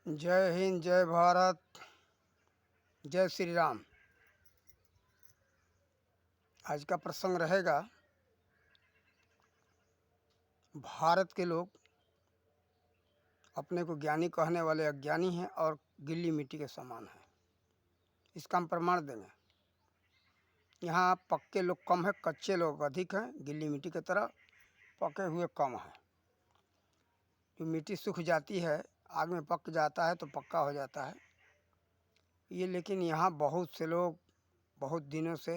जय हिंद, जय भारत, जय श्री राम। आज का प्रसंग रहेगा, भारत के लोग अपने को ज्ञानी कहने वाले अज्ञानी हैं और गिल्ली मिट्टी के समान हैं। इसका हम प्रमाण देंगे। यहाँ पक्के लोग कम है, कच्चे लोग अधिक हैं। गिल्ली मिट्टी की तरह पके हुए कम हैं। जो मिट्टी सूख जाती है, आग में पक जाता है तो पक्का हो जाता है ये। लेकिन यहाँ बहुत से लोग बहुत दिनों से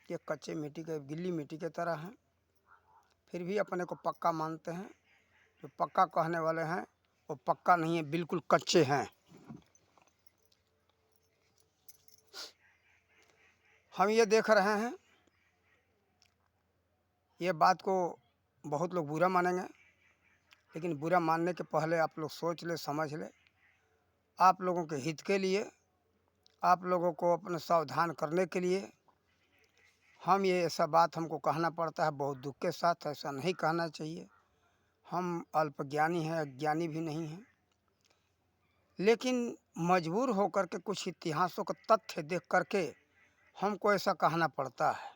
ये कच्चे मिट्टी के, गिल्ली मिट्टी के तरह हैं, फिर भी अपने को पक्का मानते हैं। जो पक्का कहने वाले हैं वो पक्का नहीं है, बिल्कुल कच्चे हैं। हम ये देख रहे हैं, ये बात को बहुत लोग बुरा मानेंगे, लेकिन बुरा मानने के पहले आप लोग सोच ले, समझ ले। आप लोगों के हित के लिए, आप लोगों को अपने सावधान करने के लिए हम ये ऐसा बात हमको कहना पड़ता है, बहुत दुख के साथ। ऐसा नहीं कहना चाहिए। हम अल्पज्ञानी हैं, अज्ञानी भी नहीं हैं, लेकिन मजबूर होकर के कुछ इतिहासों का तथ्य देख करके हमको ऐसा कहना पड़ता है।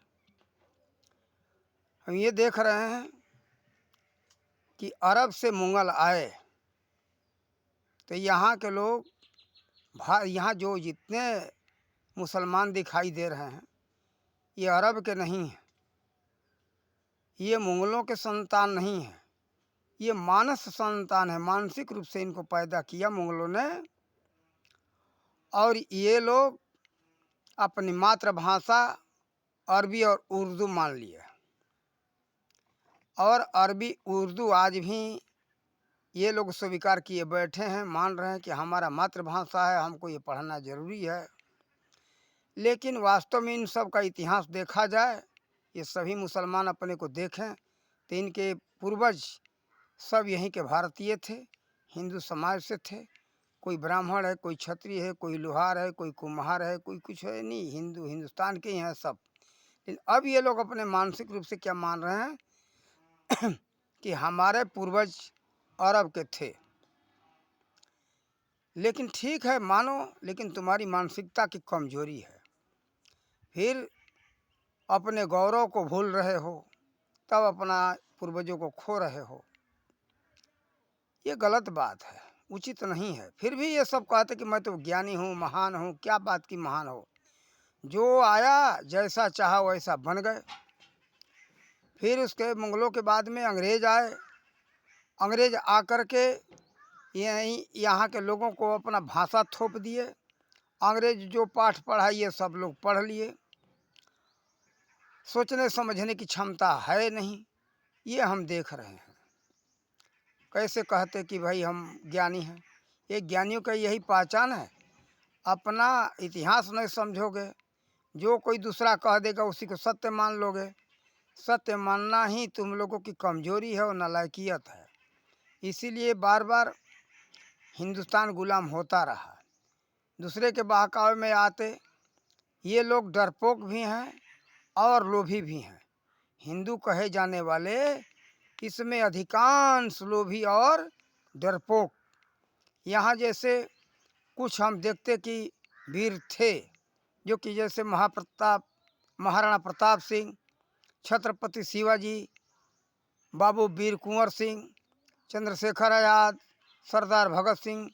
हम ये देख रहे हैं कि अरब से मुगल आए तो यहाँ के लोग, यहाँ जो जितने मुसलमान दिखाई दे रहे हैं ये अरब के नहीं हैं, ये मुगलों के संतान नहीं हैं, ये मानस संतान है। मानसिक रूप से इनको पैदा किया मुगलों ने, और ये लोग अपनी मातृभाषा अरबी और उर्दू मान लिए। और अरबी उर्दू आज भी ये लोग स्वीकार किए बैठे हैं, मान रहे हैं कि हमारा मातृभाषा है, हमको ये पढ़ना जरूरी है। लेकिन वास्तव में इन सब का इतिहास देखा जाए, ये सभी मुसलमान अपने को देखें तो इनके पूर्वज सब यहीं के भारतीय थे, हिंदू समाज से थे। कोई ब्राह्मण है, कोई क्षत्रिय है, कोई लोहार है, कोई कुम्हार है, कोई कुछ है नहीं, हिंदुस्तान के ही हैं सब। लेकिन अब ये लोग अपने मानसिक रूप से क्या मान रहे हैं कि हमारे पूर्वज अरब के थे। लेकिन ठीक है, मानो, लेकिन तुम्हारी मानसिकता की कमजोरी है। फिर अपने गौरव को भूल रहे हो, तब अपना पूर्वजों को खो रहे हो। ये गलत बात है, उचित नहीं है। फिर भी ये सब कहते कि मैं तो ज्ञानी हूँ, महान हूँ। क्या बात की महान हो? जो आया जैसा चाहा वैसा बन गए। फिर उसके मुगलों के बाद में अंग्रेज आए। अंग्रेज आकर के यहाँ के लोगों को अपना भाषा थोप दिए। अंग्रेज जो पाठ पढ़ा ये सब लोग पढ़ लिए। सोचने समझने की क्षमता है नहीं, ये हम देख रहे हैं। कैसे कहते कि भाई हम ज्ञानी हैं? ये ज्ञानियों का यही पहचान है। अपना इतिहास नहीं समझोगे, जो कोई दूसरा कह देगा उसी को सत्य मान लोगे। सत्य मानना ही तुम लोगों की कमजोरी है और नालायकियत है। इसीलिए बार बार हिंदुस्तान गुलाम होता रहा। दूसरे के बहकावे में आते ये लोग डरपोक भी हैं और लोभी भी हैं। हिंदू कहे जाने वाले इसमें अधिकांश लोभी और डरपोक। यहाँ जैसे कुछ हम देखते कि वीर थे, जो कि जैसे महाराणा प्रताप सिंह, छत्रपति शिवाजी, बाबू वीर कुंवर सिंह, चंद्रशेखर आजाद, सरदार भगत सिंह।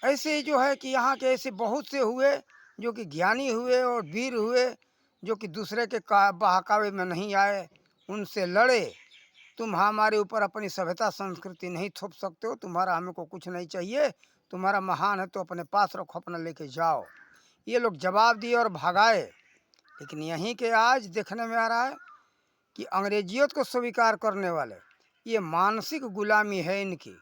ऐसे जो है कि यहाँ के ऐसे बहुत से हुए जो कि ज्ञानी हुए और वीर हुए, जो कि दूसरे के बहकावे में नहीं आए, उनसे लड़े। तुम हमारे ऊपर अपनी सभ्यता संस्कृति नहीं थोप सकते हो, तुम्हारा हमें को कुछ नहीं चाहिए, तुम्हारा महान है तो अपने पास रखो, अपना लेके जाओ। ये लोग जवाब दिए और भगाए। लेकिन यहीं के आज देखने में आ रहा है कि अंग्रेजियत को स्वीकार करने वाले, ये मानसिक गुलामी है इनकी।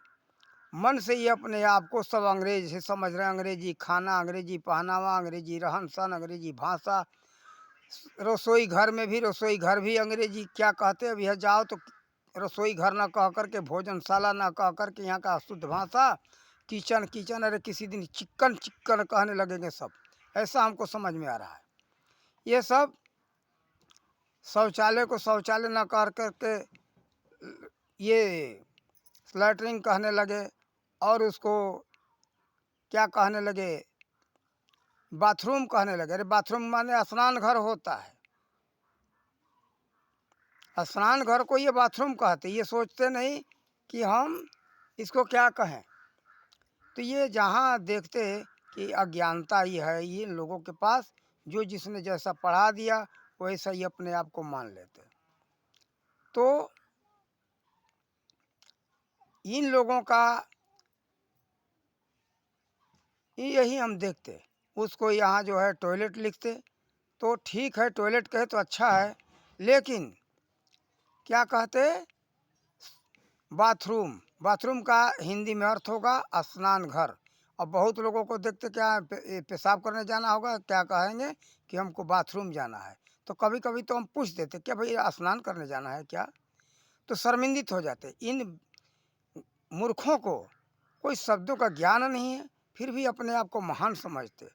मन से ये अपने आप को सब अंग्रेज से समझ रहे हैं। अंग्रेजी खाना, अंग्रेजी पहनावा, अंग्रेजी रहन सहन, अंग्रेजी भाषा। रसोई घर में भी, रसोई घर भी अंग्रेजी क्या कहते हैं। अब यह जाओ तो रसोई घर ना कह करके, भोजनशाला ना कह करके, यहाँ का शुद्ध भाषा किचन किचन। अरे किसी दिन चिकन चिकन कहने लगेंगे सब। ऐसा हमको समझ में आ रहा है। ये सब शौचालय को शौचालय ना कह करके ये लैटरिन कहने लगे, और उसको क्या कहने लगे, बाथरूम कहने लगे। अरे बाथरूम माने स्नान घर होता है, स्नान घर को ये बाथरूम कहते, ये सोचते नहीं कि हम इसको क्या कहें। तो ये जहाँ देखते कि अज्ञानता ही है ये लोगों के पास, जो जिसने जैसा पढ़ा दिया वैसा ही अपने आप को मान लेते। तो इन लोगों का यही हम देखते। उसको यहाँ जो है टॉयलेट लिखते, तो ठीक है टॉयलेट कहे तो अच्छा है, लेकिन क्या कहते, बाथरूम। बाथरूम का हिंदी में अर्थ होगा स्नान घर। अब बहुत लोगों को देखते क्या पेशाब करने जाना होगा, क्या कहेंगे कि हमको बाथरूम जाना है। तो कभी कभी तो हम पूछ देते क्या भाई स्नान करने जाना है क्या, तो शर्मिंदित हो जाते। इन मूर्खों को कोई शब्दों का ज्ञान नहीं है, फिर भी अपने आप को महान समझते।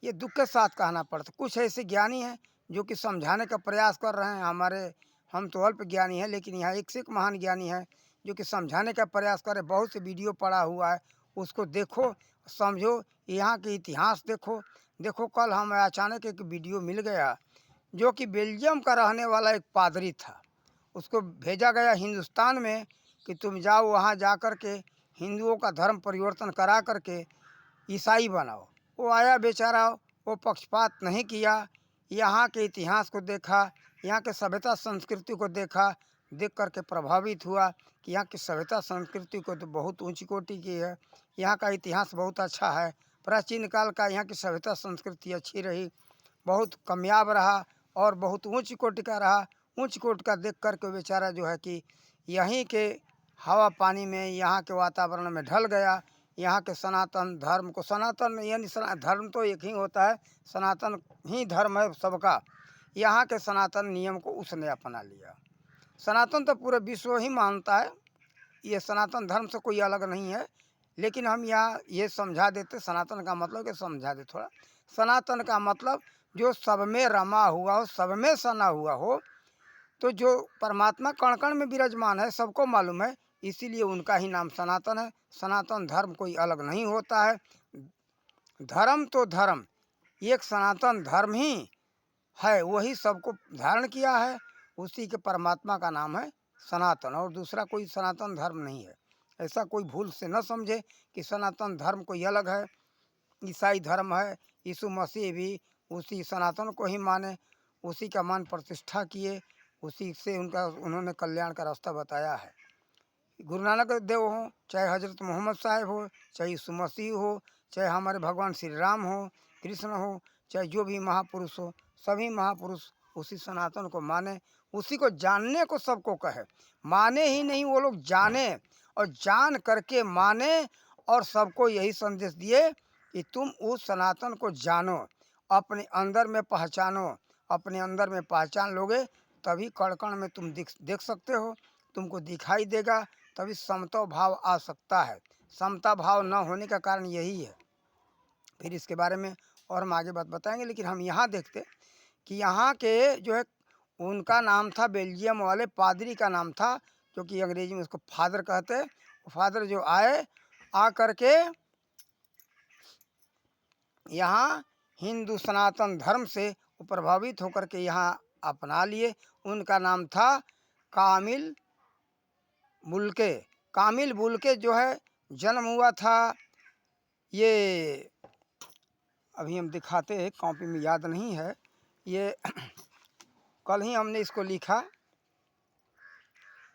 ये दुख के साथ कहना पड़ता। कुछ ऐसे ज्ञानी हैं जो कि समझाने का प्रयास कर रहे हैं हमारे, हम तो अल्प ज्ञानी हैं, लेकिन यहाँ एक से एक महान ज्ञानी है जो कि समझाने का प्रयास कर रहे। बहुत से वीडियो पड़ा हुआ है, उसको देखो समझो, यहाँ के इतिहास देखो। देखो कल हमें अचानक एक वीडियो मिल गया जो कि बेल्जियम का रहने वाला एक पादरी था, उसको भेजा गया हिंदुस्तान में कि तुम जाओ वहाँ जा कर के हिंदुओं का धर्म परिवर्तन करा करके ईसाई बनाओ। वो आया बेचारा, वो पक्षपात नहीं किया, यहाँ के इतिहास को देखा, यहाँ के सभ्यता संस्कृति को देखा, देख कर के प्रभावित हुआ कि यहाँ की सभ्यता संस्कृति को तो बहुत ऊंची कोटि की है, यहाँ का इतिहास बहुत अच्छा है, प्राचीन काल का यहाँ की सभ्यता संस्कृति अच्छी रही, बहुत कामयाब रहा और बहुत ऊंची कोटि का रहा। ऊंच कोटि का देख कर के बेचारा जो है कि यहीं के हवा पानी में, यहाँ के वातावरण में ढल गया। यहाँ के सनातन धर्म को, सनातन यानी धर्म तो एक ही होता है, सनातन ही धर्म है सबका। यहाँ के सनातन नियम को उसने अपना लिया। सनातन तो पूरे विश्व ही मानता है, ये सनातन धर्म से कोई अलग नहीं है। लेकिन हम यहाँ ये समझा देते, सनातन का मतलब कि समझा दे थोड़ा। सनातन का मतलब जो सब में रमा हुआ हो, सब में सना हुआ हो। तो जो परमात्मा कण कण में विराजमान है सबको मालूम है, इसीलिए उनका ही नाम सनातन है। सनातन धर्म कोई अलग नहीं होता है। धर्म तो धर्म एक सनातन धर्म ही है, वही सबको धारण किया है, उसी के परमात्मा का नाम है सनातन, और दूसरा कोई सनातन धर्म नहीं है। ऐसा कोई भूल से न समझे कि सनातन धर्म कोई अलग है, ईसाई धर्म है, यीशु मसीह भी उसी सनातन को ही माने, उसी का मान प्रतिष्ठा किए, उसी से उनका उन्होंने कल्याण का रास्ता बताया है। गुरु नानक देव हो, चाहे हजरत मोहम्मद साहब हो, चाहे यीशु मसीह हो, चाहे हमारे भगवान श्री राम हो, कृष्ण हो, चाहे जो भी महापुरुष हो, सभी महापुरुष उसी सनातन को माने, उसी को जानने को सबको कहे। माने ही नहीं, वो लोग जाने और जान करके माने, और सबको यही संदेश दिए कि तुम उस सनातन को जानो, अपने अंदर में पहचानो। अपने अंदर में पहचान लोगे तभी कण कण में तुम देख सकते हो, तुमको दिखाई देगा, तभी समता भाव आ सकता है। समता भाव न होने का कारण यही है। फिर इसके बारे में और हम आगे बात बताएंगे, लेकिन हम यहाँ देखते कि यहाँ के जो है उनका नाम था, बेल्जियम वाले पादरी का नाम था, जो कि अंग्रेजी में उसको फादर कहते हैं। फादर जो आए, आ करके यहाँ हिंदू सनातन धर्म से प्रभावित होकर के यहाँ अपना लिए। उनका नाम था कामिल बुल्के। कामिल बुल्के जो है जन्म हुआ था, ये अभी हम दिखाते हैं, कॉपी में याद नहीं है, ये कल ही हमने इसको लिखा।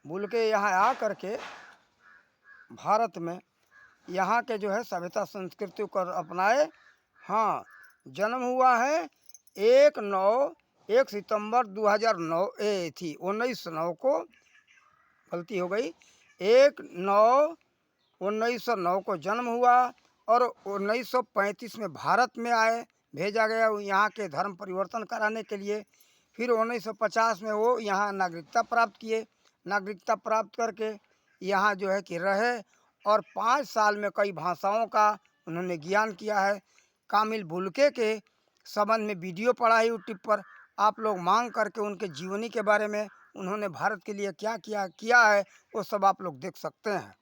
बुल्के यहाँ आ करके भारत में यहाँ के जो है सभ्यता संस्कृति को अपनाए। हाँ, जन्म हुआ है 1 सितंबर 1909 को, गलती हो गई, 1/9/1909 को जन्म हुआ, और 1935 में भारत में आए, भेजा गया यहाँ के धर्म परिवर्तन कराने के लिए। फिर 1950 में वो यहाँ नागरिकता प्राप्त किए। नागरिकता प्राप्त करके यहाँ जो है कि रहे, और 5 साल में कई भाषाओं का उन्होंने ज्ञान किया है। कामिल बुल्के के संबंध में वीडियो पड़ा है यूट्यूब पर, आप लोग मांग करके उनके जीवनी के बारे में, उन्होंने भारत के लिए क्या किया है, वो सब आप लोग देख सकते हैं।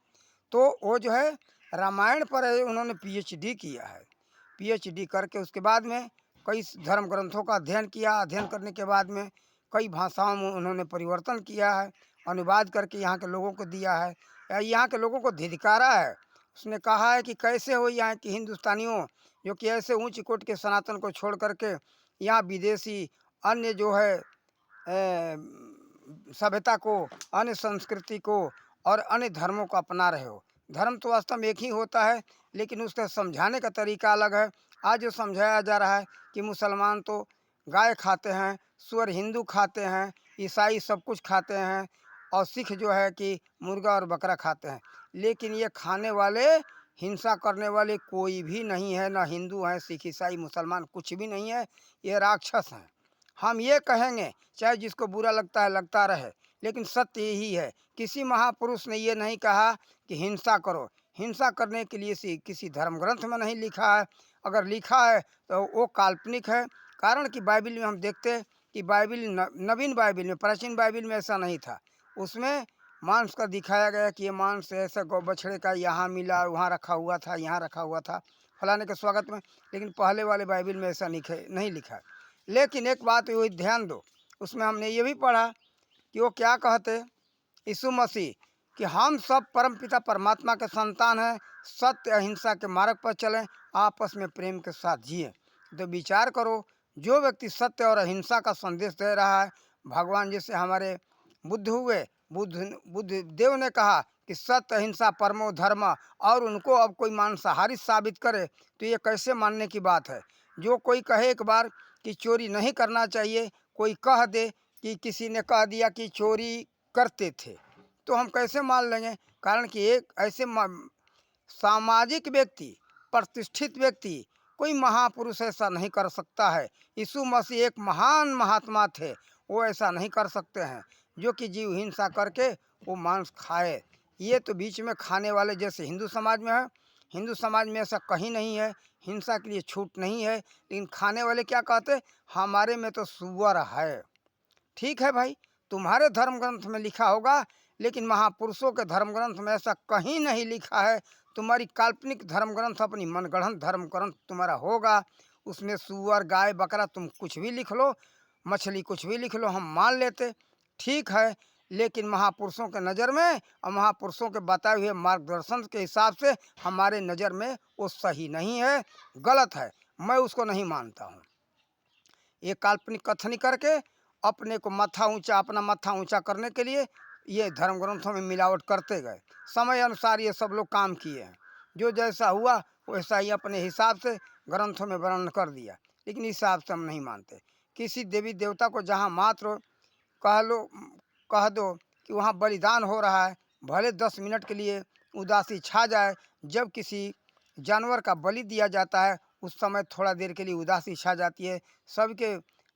तो वो जो है रामायण पर उन्होंने पीएचडी किया है। पीएचडी करके उसके बाद में कई धर्म ग्रंथों का अध्ययन किया। अध्ययन करने के बाद में कई भाषाओं में उन्होंने परिवर्तन किया है, अनुवाद करके यहाँ के लोगों को दिया है, यहाँ के लोगों को धिक्कारा है। उसने कहा है कि कैसे हो यहाँ के हिंदुस्तानियों जो कि ऐसे ऊंच कोट के सनातन को छोड़ करके यहाँ विदेशी अन्य जो है सभ्यता को, अन्य संस्कृति को और अन्य धर्मों को अपना रहे हो। धर्म तो वास्तव में एक ही होता है, लेकिन उसका समझाने का तरीका अलग है। आज जो समझाया जा रहा है कि मुसलमान तो गाय खाते हैं, सुअर हिंदू खाते हैं, ईसाई सब कुछ खाते हैं, और सिख जो है कि मुर्गा और बकरा खाते हैं। लेकिन ये खाने वाले, हिंसा करने वाले कोई भी नहीं है, ना हिंदू हैं, सिख, ईसाई, मुसलमान, कुछ भी नहीं है। ये राक्षस हैं। हम ये कहेंगे, चाहे जिसको बुरा लगता है लगता रहे, लेकिन सत्य यही है। किसी महापुरुष ने ये नहीं कहा कि हिंसा करो। हिंसा करने के लिए किसी धर्म ग्रंथ में नहीं लिखा है। अगर लिखा है तो वो काल्पनिक है। कारण कि बाइबिल में हम देखते हैं कि बाइबिल नवीन बाइबिल में, प्राचीन बाइबिल में ऐसा नहीं था। उसमें मांस का दिखाया गया कि ये मांस ऐसा गौ बछड़े का यहाँ मिला, वहाँ रखा हुआ था, यहाँ रखा हुआ था फलाने के स्वागत में। लेकिन पहले वाले बाइबिल में ऐसा नहीं लिखा है। लेकिन एक बात वही ध्यान दो, उसमें हमने ये भी पढ़ा कि वो क्या कहते, यीशु मसीह, कि हम सब परमपिता परमात्मा के संतान हैं, सत्य अहिंसा के मार्ग पर चलें, आपस में प्रेम के साथ जिए। तो विचार करो, जो व्यक्ति सत्य और अहिंसा का संदेश दे रहा है, भगवान जैसे हमारे बुद्ध हुए, बुद्ध देव ने कहा कि सत्य अहिंसा परमो धर्म, और उनको अब कोई मांसाहारी साबित करे तो ये कैसे मानने की बात है। जो कोई कहे एक बार कि चोरी नहीं करना चाहिए, कोई कह दे कि किसी ने कह दिया कि चोरी करते थे, तो हम कैसे मान लेंगे। कारण कि एक ऐसे सामाजिक व्यक्ति, प्रतिष्ठित व्यक्ति, कोई महापुरुष ऐसा नहीं कर सकता है। यीशु मसीह एक महान महात्मा थे, वो ऐसा नहीं कर सकते हैं जो कि जीव हिंसा करके वो मांस खाए। ये तो बीच में खाने वाले जैसे हिंदू समाज में है, हिंदू समाज में ऐसा कहीं नहीं है, हिंसा के लिए छूट नहीं है। लेकिन खाने वाले क्या कहते, हमारे में तो सुअर है। ठीक है भाई, तुम्हारे धर्म ग्रंथ में लिखा होगा, लेकिन महापुरुषों के धर्म ग्रंथ में ऐसा कहीं नहीं लिखा है। तुम्हारी काल्पनिक धर्म ग्रंथ, अपनी मनगढ़ंत धर्म ग्रंथ तुम्हारा होगा, उसमें सुअर, गाय, बकरा तुम कुछ भी लिख लो, मछली कुछ भी लिख लो, हम मान लेते, ठीक है। लेकिन महापुरुषों के नज़र में और महापुरुषों के बताए हुए मार्गदर्शन के हिसाब से हमारे नज़र में वो सही नहीं है, गलत है, मैं उसको नहीं मानता हूँ। ये काल्पनिक कथनी करके अपने को माथा ऊंचा, अपना माथा ऊंचा करने के लिए ये धर्म ग्रंथों में मिलावट करते गए। समय अनुसार ये सब लोग काम किए हैं, जो जैसा हुआ वैसा ही अपने हिसाब से ग्रंथों में वर्णन कर दिया। लेकिन इस हिसाब से हम नहीं मानते। किसी देवी देवता को जहाँ मात्र कह दो कि वहाँ बलिदान हो रहा है, भले 10 मिनट के लिए उदासी छा जाए। जब किसी जानवर का बलि दिया जाता है, उस समय थोड़ा देर के लिए उदासी छा जाती है, सबके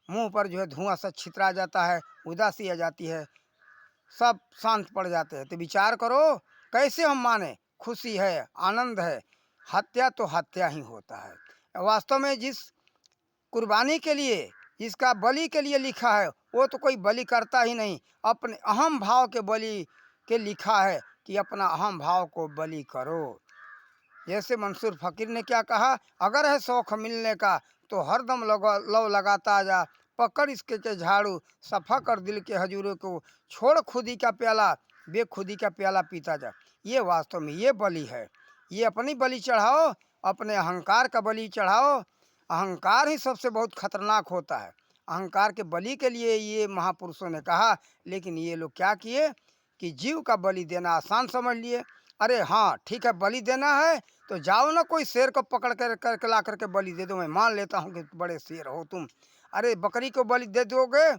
मुंह पर जो है धुआं सा छितरा जाता है, उदासी आ जाती है, सब शांत पड़ जाते हैं। तो विचार करो कैसे हम माने, खुशी है, आनंद है। हत्या तो हत्या ही होता है। वास्तव में जिस कुर्बानी के लिए, जिसका बलि के लिए लिखा है, वो तो कोई बलि करता ही नहीं, अपने अहम भाव के बलि के लिखा है कि अपना अहम भाव को बलि करो। जैसे मंसूर फकीर ने क्या कहा, अगर है शौक मिलने का तो हरदम लव लगाता जा, पकड़ इसके के झाड़ू, सफा कर दिल के हजूरों को, छोड़ खुदी का प्याला, बेखुदी का प्याला पीता जा। ये वास्तव में ये बलि है। ये अपनी बलि चढ़ाओ, अपने अहंकार का बलि चढ़ाओ। अहंकार ही सबसे बहुत खतरनाक होता है। अहंकार के बलि के लिए ये महापुरुषों ने कहा। लेकिन ये लोग क्या किए कि जीव का बलि देना आसान समझ लिए। अरे हाँ ठीक है, बलि देना है तो जाओ ना, कोई शेर को पकड़ कर ला करके बलि दे दो, मैं मान लेता हूँ कि बड़े शेर हो तुम। अरे बकरी को बलि दे दोगे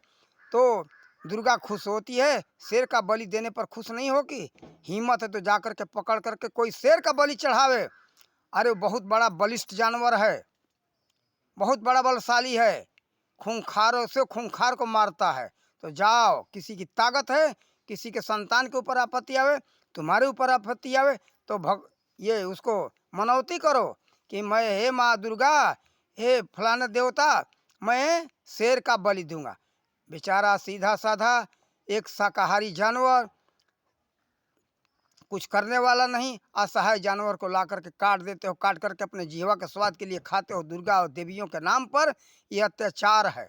तो दुर्गा खुश होती है, शेर का बलि देने पर खुश नहीं होगी। हिम्मत है तो जा करके पकड़ करके कोई शेर का बलि चढ़ावे। अरे बहुत बड़ा बलिष्ठ जानवर है, बहुत बड़ा बलशाली है, खूंखारों से खूंखार को मारता है। तो जाओ, किसी की ताकत है, किसी के संतान के ऊपर आपत्ति आवे, तुम्हारे ऊपर आपत्ति आवे, तो ये उसको मनौती करो कि मैं, हे माँ दुर्गा, हे फलाना देवता, मैं शेर का बलि दूंगा। बेचारा सीधा साधा एक शाकाहारी जानवर कुछ करने वाला नहीं, असहाय जानवर को ला करके काट देते हो, काट करके अपने जीवा के स्वाद के लिए खाते हो दुर्गा और देवियों के नाम पर। ये अत्याचार है,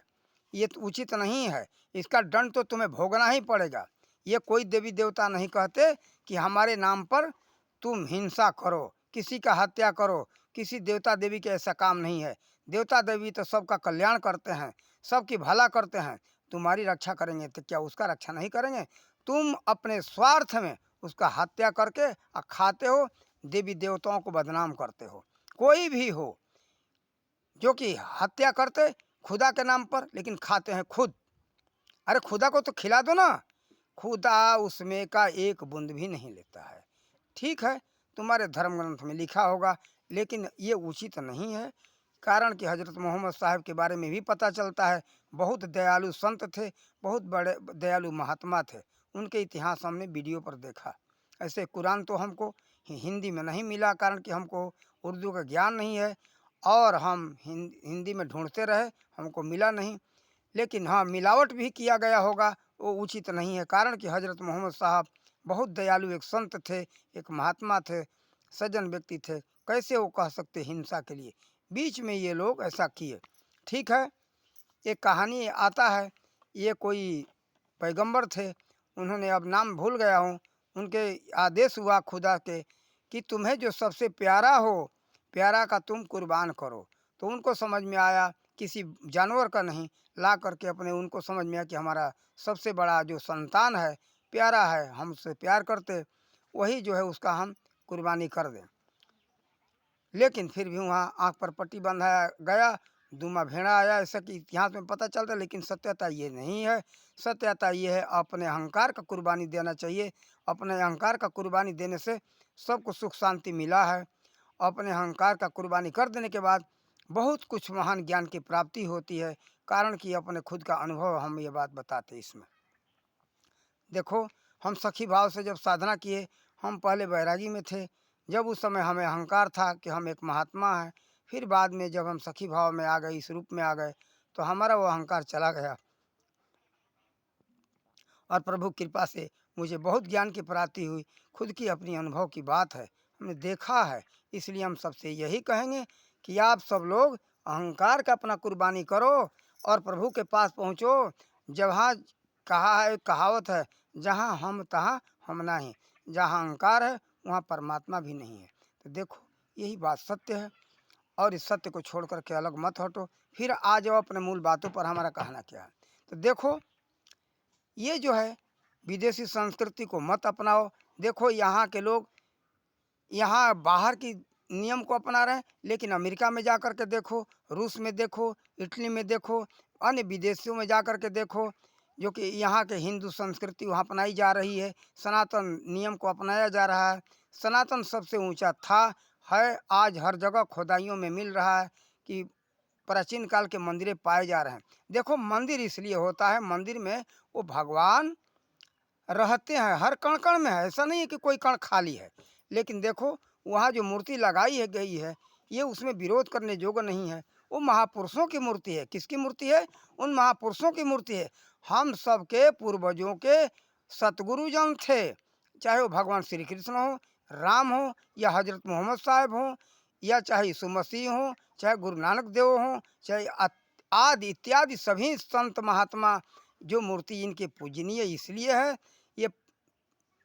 ये तो उचित नहीं है, इसका दंड तो तुम्हें भोगना ही पड़ेगा। ये कोई देवी देवता नहीं कहते कि हमारे नाम पर तुम हिंसा करो, किसी का हत्या करो, किसी देवता देवी के ऐसा काम नहीं है। देवता देवी तो सबका कल्याण करते हैं, सबकी भला करते हैं। तुम्हारी रक्षा करेंगे तो क्या उसका रक्षा नहीं करेंगे? तुम अपने स्वार्थ में उसका हत्या करके खाते हो, देवी देवताओं को बदनाम करते हो। कोई भी हो जो कि हत्या करते खुदा के नाम पर, लेकिन खाते हैं खुद। अरे खुदा को तो खिला दो ना, खुदा उसमें का एक बूंद भी नहीं लेता है। ठीक है, तुम्हारे धर्म ग्रंथ में लिखा होगा, लेकिन ये उचित नहीं है। कारण कि हजरत मोहम्मद साहब के बारे में भी पता चलता है, बहुत दयालु संत थे, बहुत बड़े दयालु महात्मा थे। उनके इतिहास हमने वीडियो पर देखा। ऐसे कुरान तो हमको हिंदी में नहीं मिला, कारण कि हमको उर्दू का ज्ञान नहीं है, और हम हिंदी में ढूंढते रहे, हमको मिला नहीं। लेकिन हाँ, मिलावट भी किया गया होगा, वो उचित नहीं है। कारण कि हजरत मोहम्मद साहब बहुत दयालु एक संत थे, एक महात्मा थे, सज्जन व्यक्ति थे। कैसे वो कह सकते हिंसा के लिए? बीच में ये लोग ऐसा किए। ठीक है, एक कहानी आता है, ये कोई पैगंबर थे, उन्होंने अब नाम भूल गया हूँ, उनके आदेश हुआ खुदा के कि तुम्हें जो सबसे प्यारा हो, प्यारा का तुम कुर्बान करो। तो उनको समझ में आया, किसी जानवर का नहीं, ला करके अपने उनको समझ में आया कि हमारा सबसे बड़ा जो संतान है, प्यारा है, हम उससे प्यार करते, वही जो है उसका हम कुर्बानी कर दें। लेकिन फिर भी वहाँ आँख पर पट्टी बंधाया गया, दूमा भेड़ा आया, ऐसा कि इतिहास में पता चलता है। लेकिन सत्यता ये नहीं है। सत्यता ये है, अपने अहंकार का कुर्बानी देना चाहिए। अपने अहंकार का कुर्बानी देने से सबको सुख शांति मिला है। अपने अहंकार का कुर्बानी कर देने के बाद बहुत कुछ महान ज्ञान की प्राप्ति होती है। कारण कि अपने खुद का अनुभव हम ये बात बताते इसमें। देखो, हम सखी भाव से जब साधना किए, हम पहले बैरागी में थे, जब उस समय हमें अहंकार था कि हम एक महात्मा हैं। फिर बाद में जब हम सखी भाव में आ गए, इस रूप में आ गए, तो हमारा वो अहंकार चला गया, और प्रभु कृपा से मुझे बहुत ज्ञान की प्राप्ति हुई। खुद की अपनी अनुभव की बात है, हमने देखा है। इसलिए हम सबसे यही कहेंगे कि आप सब लोग अहंकार का अपना कुर्बानी करो और प्रभु के पास पहुँचो। जहाँ कहा है, कहावत है, जहाँ हम तहाँ हम नहीं, जहाँ अहंकार है वहाँ परमात्मा भी नहीं है। तो देखो, यही बात सत्य है, और इस सत्य को छोड़ करके अलग मत हटो। फिर आ जाओ अपने मूल बातों पर, हमारा कहना क्या है। तो देखो, ये जो है विदेशी संस्कृति को मत अपनाओ। देखो, यहाँ के लोग यहाँ बाहर की नियम को अपना रहे हैं, लेकिन अमेरिका में जा कर के देखो, रूस में देखो, इटली में देखो, अन्य विदेशों में जा कर के देखो, जो कि यहाँ के हिंदू संस्कृति वहाँ अपनाई जा रही है, सनातन नियम को अपनाया जा रहा है। सनातन सबसे ऊंचा था, है, आज हर जगह खोदाइयों में मिल रहा है कि प्राचीन काल के मंदिरें पाए जा रहे हैं। देखो, मंदिर इसलिए होता है, मंदिर में वो भगवान रहते हैं, हर कण कण में है, ऐसा नहीं है कि कोई कण खाली है। लेकिन देखो, वहाँ जो मूर्ति लगाई है गई है, ये उसमें विरोध करने योग्य नहीं है। वो महापुरुषों की मूर्ति है। किसकी मूर्ति है? उन महापुरुषों की मूर्ति है। हम सबके पूर्वजों के सतगुरुजन थे, चाहे वो भगवान श्री कृष्ण हो, राम हो, या हजरत मोहम्मद साहब हो, या चाहे यीशु मसीह हो, चाहे गुरु नानक देव हो, चाहे आदि इत्यादि सभी संत महात्मा, जो मूर्ति इनके पूजनीय इसलिए है, ये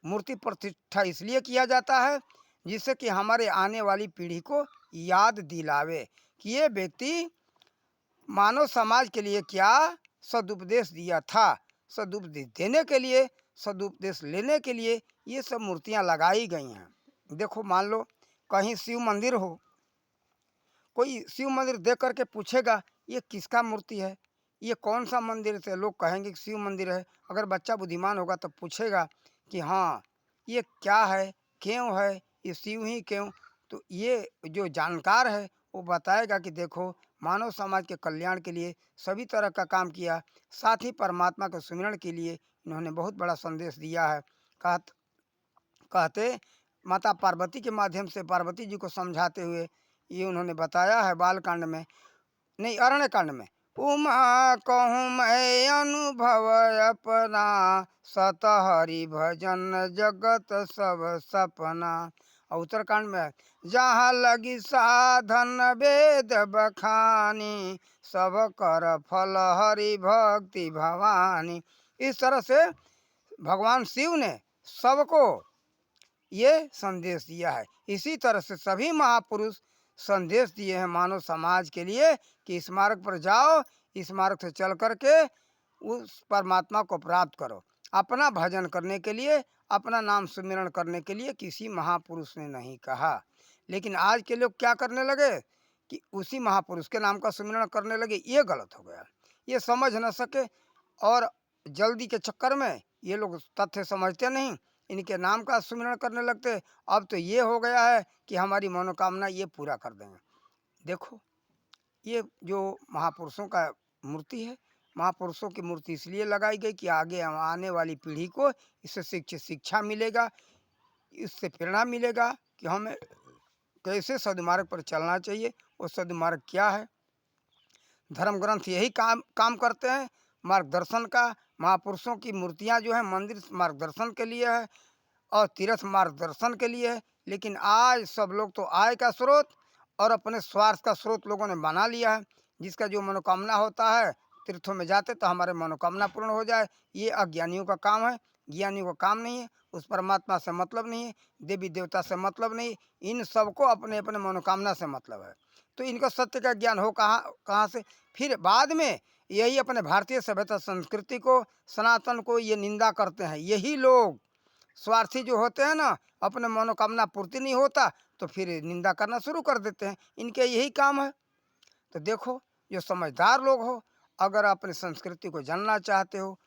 मूर्ति प्रतिष्ठा इसलिए किया जाता है जिससे कि हमारे आने वाली पीढ़ी को याद दिलावे कि ये व्यक्ति मानव समाज के लिए क्या सदुपदेश दिया था। सदुपदेश देने के लिए, सदुपदेश लेने के लिए ये सब मूर्तियां लगाई गई हैं। देखो, मान लो कहीं शिव मंदिर हो, कोई शिव मंदिर देख करके पूछेगा ये किसका मूर्ति है, ये कौन सा मंदिर है, लोग कहेंगे कि शिव मंदिर है। अगर बच्चा बुद्धिमान होगा तो पूछेगा कि हाँ, ये क्या है, क्यों है, ये शिव ही क्यों? तो ये जो जानकार है वो बताएगा कि देखो, मानव समाज के कल्याण के लिए सभी तरह का काम किया, साथ ही परमात्मा के सुमिरन के लिए इन्होंने बहुत बड़ा संदेश दिया है। कहते माता पार्वती के माध्यम से पार्वती जी को समझाते हुए ये उन्होंने बताया है बाल कांड में, नहीं, अरण्य कांड में। उमा कहूँ मैं अनुभव अपना, सत हरि भजन जगत सब सपना। और उत्तरकांड में है, जहाँ लगी साधन वेद बखानी, सब कर फल हरि भक्ति भवानी। इस तरह से भगवान शिव ने सबको ये संदेश दिया है। इसी तरह से सभी महापुरुष संदेश दिए हैं मानव समाज के लिए कि इस मार्ग पर जाओ, इस मार्ग से चल करके उस परमात्मा को प्राप्त करो। अपना भजन करने के लिए, अपना नाम सुमिरन करने के लिए किसी महापुरुष ने नहीं कहा। लेकिन आज के लोग क्या करने लगे कि उसी महापुरुष के नाम का सुमिरन करने लगे। ये गलत हो गया, ये समझ न सके और जल्दी के चक्कर में ये लोग तथ्य समझते नहीं, इनके नाम का सुमिरन करने लगते। अब तो ये हो गया है कि हमारी मनोकामना ये पूरा कर देंगे। देखो, ये जो महापुरुषों का मूर्ति है, महापुरुषों की मूर्ति इसलिए लगाई गई कि आगे आने वाली पीढ़ी को इससे शिक्षा मिलेगा, इससे प्रेरणा मिलेगा कि हमें कैसे सद्मार्ग पर चलना चाहिए। वो सद्मार्ग क्या है? धर्म ग्रंथ यही काम करते हैं, मार्गदर्शन का। महापुरुषों की मूर्तियां जो है मंदिर मार्गदर्शन के लिए है और तीर्थ मार्गदर्शन के लिए है। लेकिन आज सब लोग तो आय का स्रोत और अपने स्वार्थ का स्रोत लोगों ने बना लिया है। जिसका जो मनोकामना होता है, तीर्थों में जाते तो हमारे मनोकामना पूर्ण हो जाए, ये अज्ञानियों का काम है। ज्ञानियों का काम नहीं है, उस परमात्मा से मतलब नहीं है, देवी देवता से मतलब नहीं, इन सबको अपने अपने मनोकामना से मतलब है। तो इनको सत्य का ज्ञान हो कहाँ से? फिर बाद में यही अपने भारतीय सभ्यता संस्कृति को, सनातन को ये निंदा करते हैं। यही लोग स्वार्थी जो होते हैं ना, अपने मनोकामना पूर्ति नहीं होता तो फिर निंदा करना शुरू कर देते हैं। इनके यही काम है। तो देखो, जो समझदार लोग हो, अगर अपनी संस्कृति को जानना चाहते हो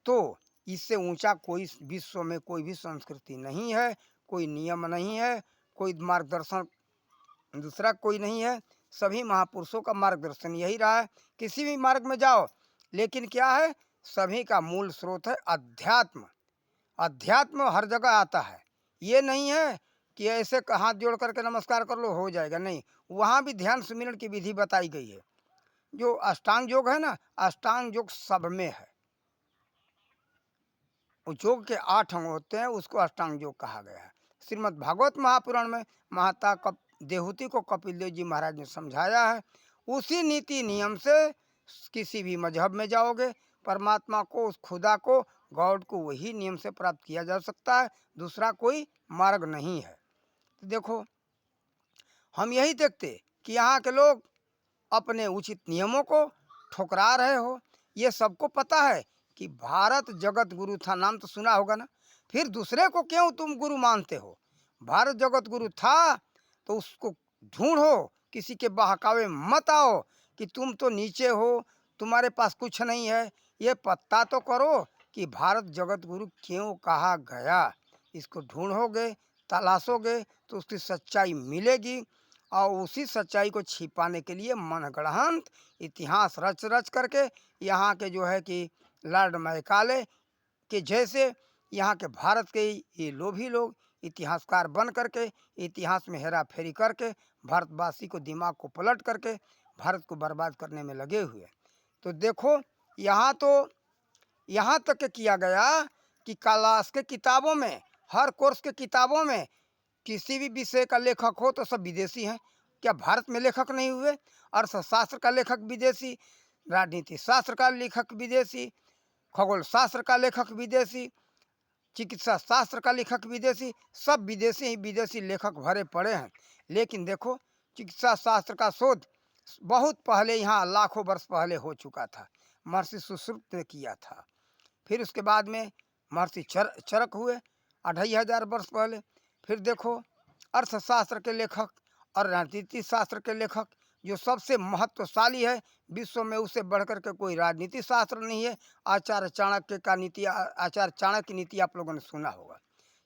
तो इससे ऊंचा कोई विश्व में कोई भी संस्कृति नहीं है, कोई नियम नहीं है, कोई मार्गदर्शन दूसरा कोई नहीं है। सभी महापुरुषों का मार्गदर्शन यही रहा है। किसी भी मार्ग में जाओ, लेकिन क्या है, सभी का मूल स्रोत है अध्यात्म। अध्यात्म हर जगह आता है। ये नहीं है कि ऐसे हाथ जोड़ करके नमस्कार कर लो हो जाएगा, नहीं। वहाँ भी ध्यान सुमिरन की विधि बताई गई है। जो अष्टांग योग है ना, अष्टांग योग सब में है। योग के 8 अंग होते हैं, उसको अष्टांग योग कहा गया है। श्रीमद् भागवत महापुराण में महाता देहूति को कपिल देव जी महाराज ने समझाया है। उसी नीति नियम से किसी भी मजहब में जाओगे, परमात्मा को, उस खुदा को, गॉड को वही नियम से प्राप्त किया जा सकता है, दूसरा कोई मार्ग नहीं है। तो देखो, हम यही देखते कि यहाँ के लोग अपने उचित नियमों को ठुकरा रहे हो। ये सबको पता है कि भारत जगत गुरु था, नाम तो सुना होगा ना। फिर दूसरे को क्यों तुम गुरु मानते हो? भारत जगत गुरु था तो उसको ढूंढो, किसी के बहकावे मत आओ कि तुम तो नीचे हो, तुम्हारे पास कुछ नहीं है। ये पता तो करो कि भारत जगत गुरु क्यों कहा गया। इसको ढूंढोगे, तलाशोगे तो उसकी सच्चाई मिलेगी। और उसी सच्चाई को छिपाने के लिए मनगढ़ंत इतिहास रच रच करके यहाँ के जो है कि लॉर्ड मैकाले के जैसे यहाँ के भारत के ये लोभी लोग इतिहासकार बन करके इतिहास में हेरा फेरी करके भारतवासी को दिमाग को पलट करके भारत को बर्बाद करने में लगे हुए। तो देखो, यहाँ तो यहाँ तक के किया गया कि क्लास के किताबों में, हर कोर्स के किताबों में किसी भी विषय का लेखक हो तो सब विदेशी हैं। क्या भारत में लेखक नहीं हुए? अर्थशास्त्र का लेखक विदेशी, राजनीति शास्त्र का लेखक विदेशी, खगोल शास्त्र का लेखक विदेशी, चिकित्सा शास्त्र का लेखक विदेशी, सब विदेशी ही विदेशी लेखक भरे पड़े हैं। लेकिन देखो, चिकित्सा शास्त्र का शोध बहुत पहले, यहाँ लाखों वर्ष पहले हो चुका था, महर्षि सुश्रुत ने किया था। फिर उसके बाद में महर्षि चरक हुए 2500 वर्ष पहले। फिर देखो, अर्थशास्त्र के लेखक और राजनीति शास्त्र के लेखक जो सबसे महत्वशाली है विश्व में, उससे बढ़कर के कोई राजनीति शास्त्र नहीं है। आचार्य चाणक्य का नीति, आचार्य चाणक्य नीति आप लोगों ने सुना होगा।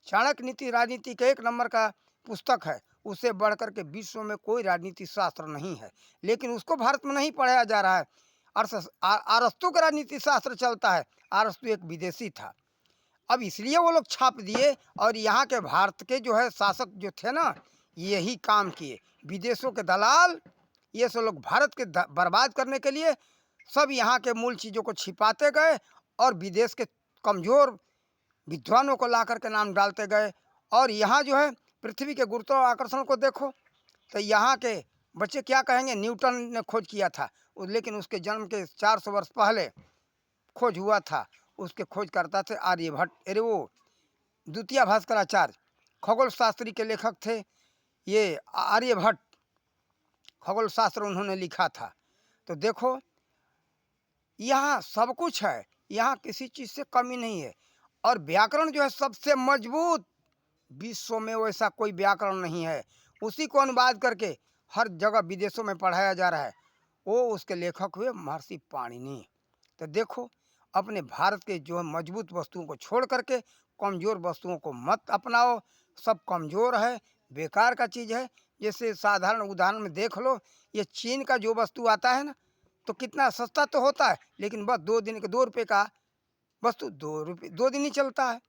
चाणक्य नीति राजनीति का 1 नंबर का पुस्तक है। उससे बढ़कर के विश्व में कोई राजनीति शास्त्र नहीं है, लेकिन उसको भारत में नहीं पढ़ाया जा रहा है। अरस्तु का राजनीति शास्त्र चलता है। अरस्तु एक विदेशी था, अब इसलिए वो लोग छाप दिए। और यहाँ के भारत के जो है शासक जो थे ना, यही काम किए। विदेशों के दलाल ये सब लोग भारत के बर्बाद करने के लिए सब यहाँ के मूल चीज़ों को छिपाते गए और विदेश के कमज़ोर विद्वानों को ला करके नाम डालते गए। और यहाँ जो है पृथ्वी के गुरुत्वाकर्षण को देखो तो यहाँ के बच्चे क्या कहेंगे, न्यूटन ने खोज किया था, लेकिन उसके जन्म के 400 वर्ष पहले खोज हुआ था। उसके खोज करता थे आर्यभट्ट, अरे वो द्वितीय भास्कराचार्य खगोल शास्त्री के लेखक थे। ये आर्यभट्ट खगोल शास्त्र उन्होंने लिखा था। तो देखो यहाँ सब कुछ है, यहाँ किसी चीज़ से कमी नहीं है। और व्याकरण जो है सबसे मजबूत, विश्व में वैसा कोई व्याकरण नहीं है। उसी को अनुवाद करके हर जगह विदेशों में पढ़ाया जा रहा है। वो उसके लेखक हुए महर्षि पाणिनि। तो देखो अपने भारत के जो मजबूत वस्तुओं को छोड़ करके कमज़ोर वस्तुओं को मत अपनाओ। सब कमज़ोर है, बेकार का चीज़ है। जैसे साधारण उदाहरण में देख लो, ये चीन का जो वस्तु आता है ना, तो कितना सस्ता तो होता है, लेकिन बस 2 दिन के 2 रुपये का वस्तु 2 रुपये 2 दिन ही चलता है।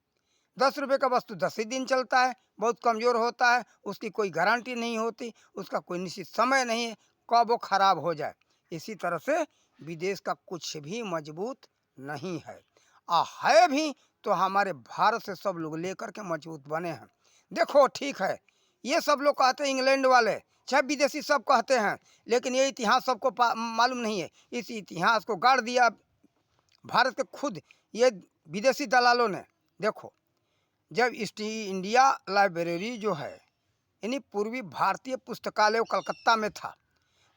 10 रुपये का वस्तु 10 ही दिन चलता है, बहुत कमज़ोर होता है, उसकी कोई गारंटी नहीं होती, उसका कोई निश्चित समय नहीं है कब वो खराब हो जाए। इसी तरह से विदेश का कुछ भी मजबूत नहीं है, है भी तो हमारे भारत से सब लोग लेकर के मजबूत बने हैं। देखो ठीक है, ये सब लोग कहते हैं इंग्लैंड वाले, चाहे विदेशी सब कहते हैं, लेकिन ये इतिहास सबको मालूम नहीं है। इस इतिहास को गाड़ दिया भारत के खुद ये विदेशी दलालों ने। देखो जब ईस्ट इंडिया लाइब्रेरी जो है यानी पूर्वी भारतीय पुस्तकालय कलकत्ता में था,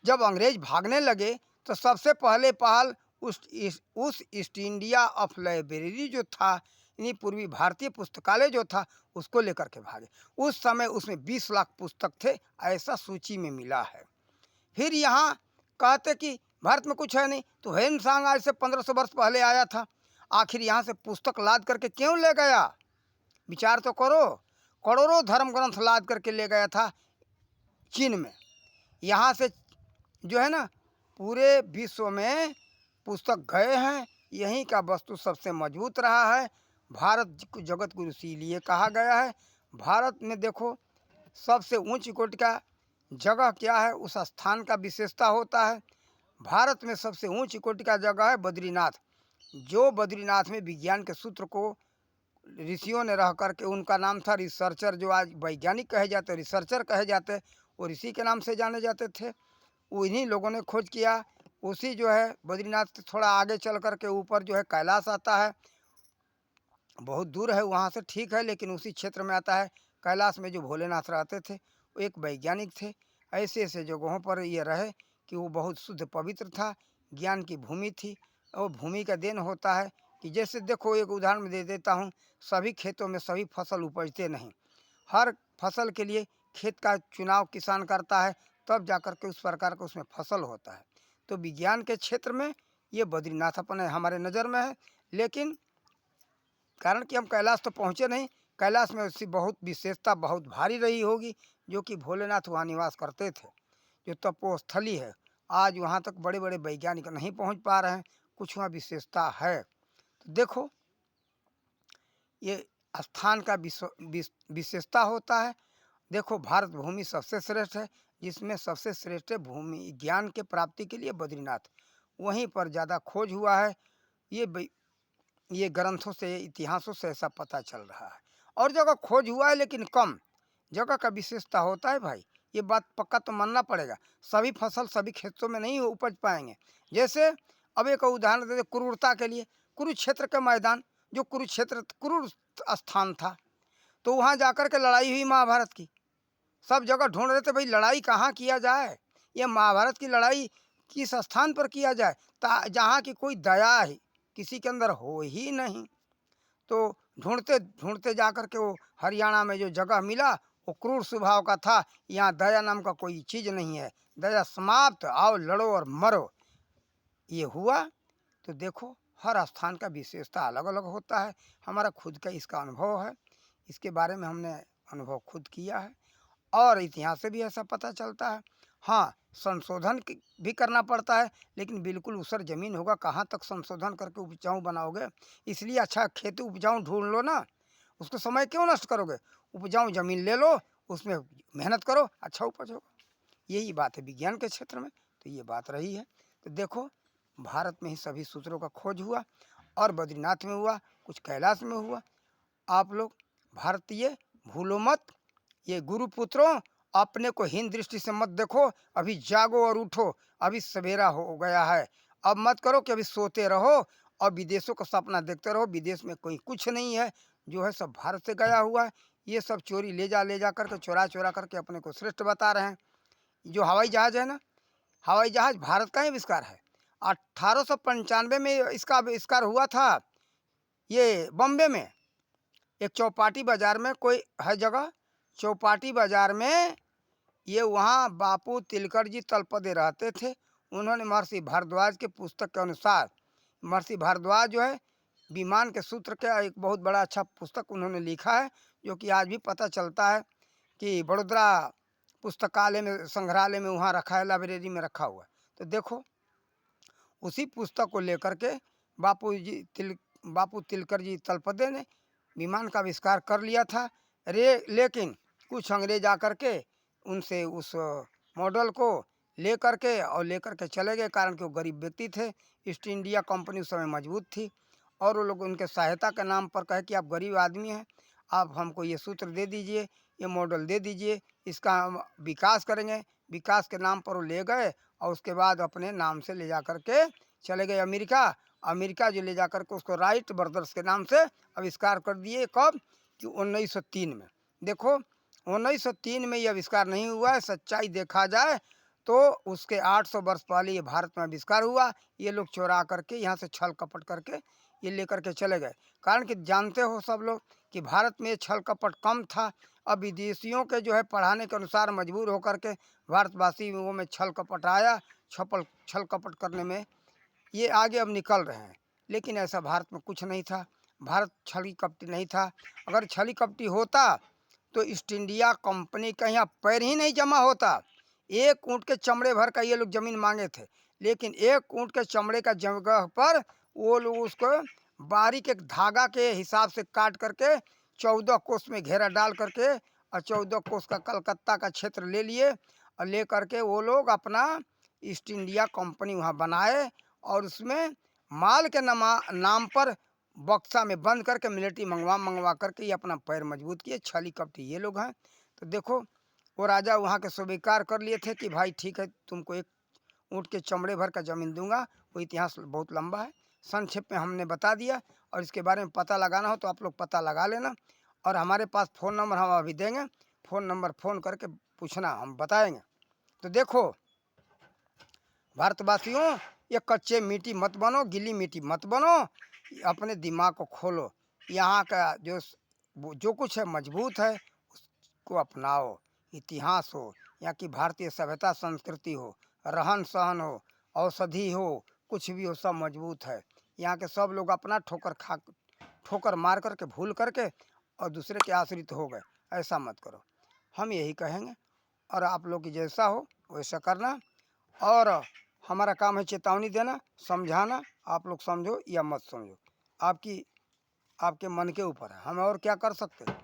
जब अंग्रेज भागने लगे तो सबसे पहले पहल उस ईस्ट इंडिया ऑफ लाइब्रेरी जो था यानी पूर्वी भारतीय पुस्तकालय जो था उसको लेकर के भागे। उस समय उसमें 20 लाख पुस्तक थे, ऐसा सूची में मिला है। फिर यहाँ कहते कि भारत में कुछ है नहीं, तो हेनसांग आज से 1500 वर्ष पहले आया था, आखिर यहाँ से पुस्तक लाद करके क्यों ले गया? विचार तो करो। करोड़ों धर्म ग्रंथ लाद करके ले गया था चीन में। यहाँ से जो है ना पूरे विश्व में पुस्तक गए हैं, यहीं का वस्तु सबसे मजबूत रहा है। भारत को जगत गुरु इसीलिए कहा गया है। भारत में देखो सबसे ऊंची कोटि का जगह क्या है, उस स्थान का विशेषता होता है। भारत में सबसे ऊंची कोटि का जगह है बद्रीनाथ। जो बद्रीनाथ में विज्ञान के सूत्र को ऋषियों ने रह करके, उनका नाम था रिसर्चर, जो आज वैज्ञानिक कहे जाते, रिसर्चर कहे जाते, वो ऋषि के नाम से जाने जाते थे। उन्हीं लोगों ने खोज किया। उसी जो है बद्रीनाथ से थोड़ा आगे चल करके ऊपर जो है कैलाश आता है, बहुत दूर है वहाँ से, ठीक है, लेकिन उसी क्षेत्र में आता है। कैलाश में जो भोलेनाथ रहते थे वो एक वैज्ञानिक थे। ऐसे ऐसे जगहों पर ये रहे कि वो बहुत शुद्ध पवित्र था, ज्ञान की भूमि थी। और भूमि का देन होता है कि जैसे देखो एक उदाहरण दे देता हूँ, सभी खेतों में सभी फसल उपजते नहीं। हर फसल के लिए खेत का चुनाव किसान करता है, तब जाकर के उस प्रकार का उसमें फसल होता है। तो विज्ञान के क्षेत्र में ये बद्रीनाथ अपने हमारे नज़र में है, लेकिन कारण कि हम कैलाश तो पहुँचे नहीं, कैलाश में उसकी बहुत विशेषता बहुत भारी रही होगी, जो कि भोलेनाथ वहाँ निवास करते थे, जो तपोस्थली है। आज वहाँ तक बड़े बड़े वैज्ञानिक नहीं पहुँच पा रहे हैं, कुछ वहाँ विशेषता है। तो देखो ये स्थान का विशेषता होता है। देखो भारत भूमि सबसे श्रेष्ठ है, जिसमें सबसे श्रेष्ठ है भूमि ज्ञान के प्राप्ति के लिए बद्रीनाथ, वहीं पर ज़्यादा खोज हुआ है। ये ग्रंथों से इतिहासों से ऐसा पता चल रहा है। और जगह खोज हुआ है लेकिन कम, जगह का विशेषता होता है भाई, ये बात पक्का तो मानना पड़ेगा। सभी फसल सभी खेतों में नहीं उपज पाएंगे। जैसे अब एक उदाहरण देते क्रूरता के लिए, कुरुक्षेत्र का मैदान, जो कुरुक्षेत्र क्रूर स्थान था, तो वहाँ जाकर के लड़ाई हुई महाभारत की। सब जगह ढूंढ रहे थे भाई लड़ाई कहाँ किया जाए, ये महाभारत की लड़ाई किस स्थान पर किया जाए जहाँ की कोई दया है किसी के अंदर हो ही नहीं। तो ढूंढते ढूंढते जा कर के वो हरियाणा में जो जगह मिला वो क्रूर स्वभाव का था। यहाँ दया नाम का कोई चीज़ नहीं है, दया समाप्त, आओ लड़ो और मरो, ये हुआ। तो देखो हर स्थान का विशेषता अलग अलग होता है। हमारा खुद का इसका अनुभव है, इसके बारे में हमने अनुभव खुद किया है, और इतिहास से भी ऐसा पता चलता है। हाँ, संशोधन भी करना पड़ता है, लेकिन बिल्कुल ऊसर ज़मीन होगा, कहाँ तक संशोधन करके उपजाऊ बनाओगे। इसलिए अच्छा खेती उपजाऊ ढूंढ लो ना, उसको समय क्यों नष्ट करोगे, उपजाऊ ज़मीन ले लो, उसमें मेहनत करो, अच्छा उपज होगा। यही बात है विज्ञान के क्षेत्र में, तो ये बात रही है। तो देखो भारत में ही सभी सूत्रों का खोज हुआ, और बद्रीनाथ में हुआ, कुछ कैलाश में हुआ। आप लोग भारतीय भूलो मत, ये गुरुपुत्रों, अपने को हीन दृष्टि से मत देखो, अभी जागो और उठो, अभी सवेरा हो गया है। अब मत करो कि अभी सोते रहो और विदेशों का सपना देखते रहो। विदेश में कोई कुछ नहीं है, जो है सब भारत से गया हुआ है। ये सब चोरी ले जा करके, चोरा चोरा करके अपने को श्रेष्ठ बता रहे हैं। जो हवाई जहाज है ना, हवाई जहाज भारत का ही आविष्कार है। 1895 में इसका आविष्कार हुआ था, ये बॉम्बे में, एक चौपाटी बाजार में कोई है जगह, चौपाटी बाजार में। ये वहाँ बापू तिलकर जी तलपदे रहते थे। उन्होंने महर्षि भारद्वाज के पुस्तक के अनुसार, महर्षि भारद्वाज जो है विमान के सूत्र का एक बहुत बड़ा अच्छा पुस्तक उन्होंने लिखा है, जो कि आज भी पता चलता है कि बड़ोदरा पुस्तकालय में, संग्रहालय में वहाँ रखा है, लाइब्रेरी में रखा हुआ है। तो देखो, उसी पुस्तक को लेकर के बापू तिलकर जी तलपदे ने विमान का आविष्कार कर लिया था। लेकिन कुछ अंग्रेज आकर के उनसे उस मॉडल को लेकर के चले गए, कारण कि वो गरीब व्यक्ति थे। ईस्ट इंडिया कंपनी उस समय मजबूत थी, और वो लोग उनके सहायता के नाम पर कहे कि आप गरीब आदमी हैं, आप हमको ये सूत्र दे दीजिए, ये मॉडल दे दीजिए, इसका हम विकास करेंगे। विकास के नाम पर वो ले गए, और उसके बाद अपने नाम से ले जा कर के चले गए अमेरिका। अमेरिका जो ले जा कर के उसको राइट ब्रदर्स के नाम से आविष्कार कर दिए। कब? कि 1903 में। देखो, 1903 में ये आविष्कार नहीं हुआ है। सच्चाई देखा जाए तो उसके 800 वर्ष पहले ये भारत में आविष्कार हुआ। ये लोग चोरा करके यहाँ से छल कपट करके ये लेकर के चले गए। कारण कि जानते हो सब लोग कि भारत में छल कपट कम था। अब विदेशियों के जो है पढ़ाने के अनुसार मजबूर होकर के भारतवासी वो में छल कपट आया, छल कपट करने में ये आगे अब निकल रहे हैं। लेकिन ऐसा भारत में कुछ नहीं था। भारत छली कपटी नहीं था। अगर छली कपटी होता तो ईस्ट इंडिया कंपनी का यहाँ पैर ही नहीं जमा होता। एक ऊँट के चमड़े भर का ये लोग जमीन मांगे थे, लेकिन एक ऊँट के चमड़े का जगह पर वो लोग उसको बारीक एक धागा के हिसाब से काट करके 14 कोस में घेरा डाल करके, और 14 कोस का कलकत्ता का क्षेत्र ले लिए, और ले करके वो लोग अपना ईस्ट इंडिया कंपनी वहाँ बनाए, और उसमें माल के नाम पर बक्सा में बंद करके मिलिट्री मंगवा करके ये अपना पैर मजबूत किए। छली कपटी ये लोग हैं। तो देखो, वो राजा वहाँ के स्वीकार कर लिए थे कि भाई ठीक है, तुमको एक ऊँट के चमड़े भर का ज़मीन दूंगा। वो इतिहास बहुत लंबा है, संक्षेप में हमने बता दिया, और इसके बारे में पता लगाना हो तो आप लोग पता लगा लेना। और हमारे पास फ़ोन नंबर हम अभी देंगे, फ़ोन नंबर फ़ोन करके पूछना, हम बताएंगे। तो देखो भारतवासियों, ये कच्चे मिट्टी मत बनो, गीली मिट्टी मत बनो, अपने दिमाग को खोलो। यहाँ का जो कुछ है मजबूत है, उसको अपनाओ। इतिहास हो, यहाँ की भारतीय सभ्यता संस्कृति हो, रहन सहन हो, औषधि हो, कुछ भी हो, सब मजबूत है। यहाँ के सब लोग अपना ठोकर मार करके भूल करके और दूसरे के आश्रित हो गए। ऐसा मत करो, हम यही कहेंगे। और आप लोग की जैसा हो वैसा करना, और हमारा काम है चेतावनी देना, समझाना। आप लोग समझो या मत समझो, आपके मन के ऊपर है, हम और क्या कर सकते हैं।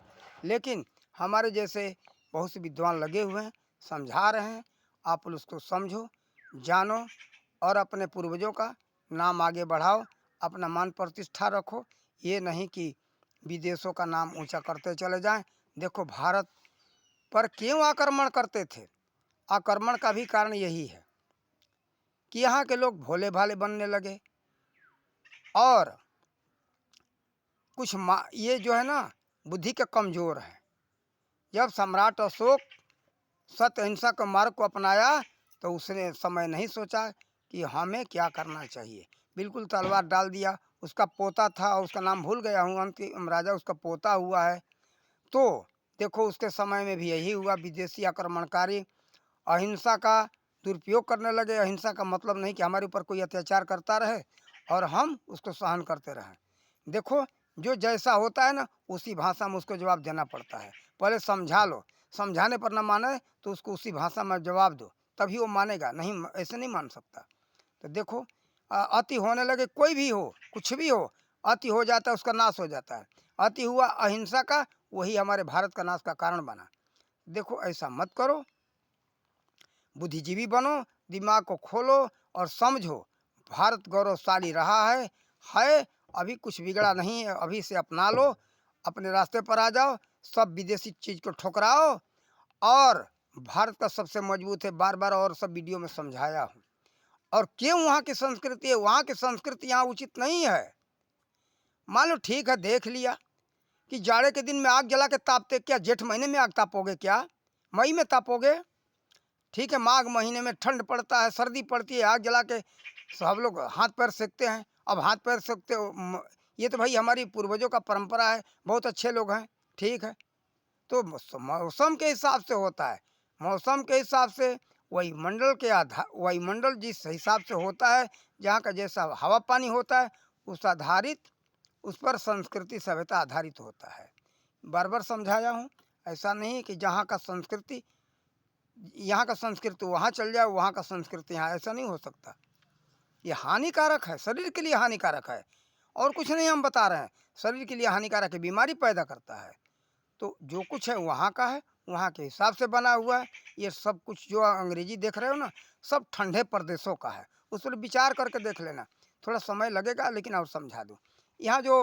लेकिन हमारे जैसे बहुत से विद्वान लगे हुए हैं, समझा रहे हैं। आप उसको समझो, जानो, और अपने पूर्वजों का नाम आगे बढ़ाओ, अपना मान प्रतिष्ठा रखो। ये नहीं कि विदेशों का नाम ऊंचा करते चले जाएं। देखो, भारत पर क्यों आक्रमण करते थे? आक्रमण का भी कारण यही है कि यहाँ के लोग भोले भाले बनने लगे, और कुछ ये जो है ना, बुद्धि के कमज़ोर हैं। जब सम्राट अशोक सत्य अहिंसा के मार्ग को अपनाया तो उसने समय नहीं सोचा कि हमें क्या करना चाहिए, बिल्कुल तलवार डाल दिया। उसका पोता था, उसका नाम भूल गया हूँ, अंतिम राजा उसका पोता हुआ है। तो देखो, उसके समय में भी यही हुआ। विदेशी आक्रमणकारी अहिंसा का दुरुपयोग करने लगे। अहिंसा का मतलब नहीं कि हमारे ऊपर कोई अत्याचार करता रहे और हम उसको सहन करते रहें। देखो, जो जैसा होता है ना, उसी भाषा में उसको जवाब देना पड़ता है। पहले समझा लो, समझाने पर ना माने तो उसको उसी भाषा में जवाब दो, तभी वो मानेगा। नहीं, ऐसे नहीं मान सकता। तो देखो, अति होने लगे, कोई भी हो, कुछ भी हो, अति हो जाता है, उसका नाश हो जाता है। अति हुआ अहिंसा का, वही हमारे भारत का नाश का कारण बना। देखो, ऐसा मत करो, बुद्धिजीवी बनो, दिमाग को खोलो और समझो। भारत गौरवशाली रहा है। अभी कुछ बिगड़ा नहीं है, अभी से अपना लो, अपने रास्ते पर आ जाओ, सब विदेशी चीज़ को ठुकराओ। और भारत का सबसे मजबूत है, बार बार और सब वीडियो में समझाया हूँ। और क्यों वहाँ की संस्कृति है, वहाँ की संस्कृति यहाँ उचित नहीं है। मान लो ठीक है, देख लिया कि जाड़े के दिन में आग जला के तापते, क्या जेठ महीने में आग तापोगे, क्या मई में तापोगे? ठीक है, माघ महीने में ठंड पड़ता है, सर्दी पड़ती है, आग जला के सब लोग हाथ पैर सेकते हैं। अब हाथ पैर सेकते ये तो भाई हमारी पूर्वजों का परंपरा है, बहुत अच्छे लोग हैं, ठीक है। तो मौसम के हिसाब से होता है, मौसम के हिसाब से वायुमंडल जिस हिसाब से होता है, जहाँ का जैसा हवा पानी होता है, उस आधारित, उस पर संस्कृति सभ्यता आधारित होता है। बार बार समझाया हूँ, ऐसा नहीं कि जहाँ का संस्कृति यहाँ का संस्कृति वहाँ चल जाए, वहाँ का संस्कृति यहाँ, ऐसा नहीं हो सकता। ये हानिकारक है, शरीर के लिए हानिकारक है, और कुछ नहीं हम बता रहे हैं। शरीर के लिए हानिकारक है, बीमारी पैदा करता है। तो जो कुछ है वहाँ का है, वहाँ के हिसाब से बना हुआ है। ये सब कुछ जो अंग्रेजी देख रहे हो ना, सब ठंडे प्रदेशों का है, उस पर विचार करके देख लेना। थोड़ा समय लगेगा, लेकिन और समझा दूँ। यहाँ जो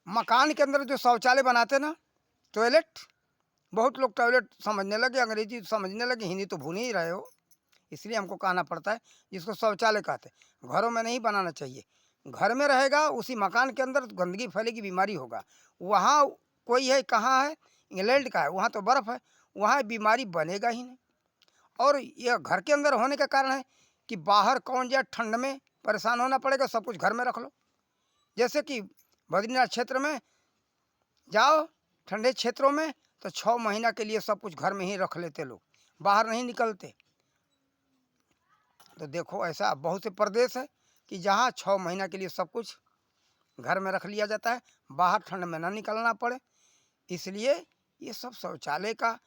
मकान के अंदर जो शौचालय बनाते ना, टॉयलेट, बहुत लोग टॉयलेट समझने लगे, अंग्रेजी समझने लगे, हिंदी तो भूल ही रहे हो, इसलिए हमको कहना पड़ता है। जिसको शौचालय कहते हैं, घरों में नहीं बनाना चाहिए। घर में रहेगा, उसी मकान के अंदर गंदगी फैलेगी, बीमारी होगा। वहाँ कोई है, कहाँ है, इंग्लैंड का है, वहाँ तो बर्फ़ है, वहाँ बीमारी बनेगा ही नहीं। और यह घर के अंदर होने का कारण है कि बाहर कौन जाए, ठंड में परेशान होना पड़ेगा, सब कुछ घर में रख लो। जैसे कि बद्रीनाथ क्षेत्र में जाओ, ठंडे क्षेत्रों में, तो 6 महीना के लिए सब कुछ घर में ही रख लेते लोग, बाहर नहीं निकलते। तो देखो, ऐसा बहुत से प्रदेश है कि जहाँ 6 महीना के लिए सब कुछ घर में रख लिया जाता है, बाहर ठंड में ना निकलना पड़े। इसलिए ये सब शौचालय का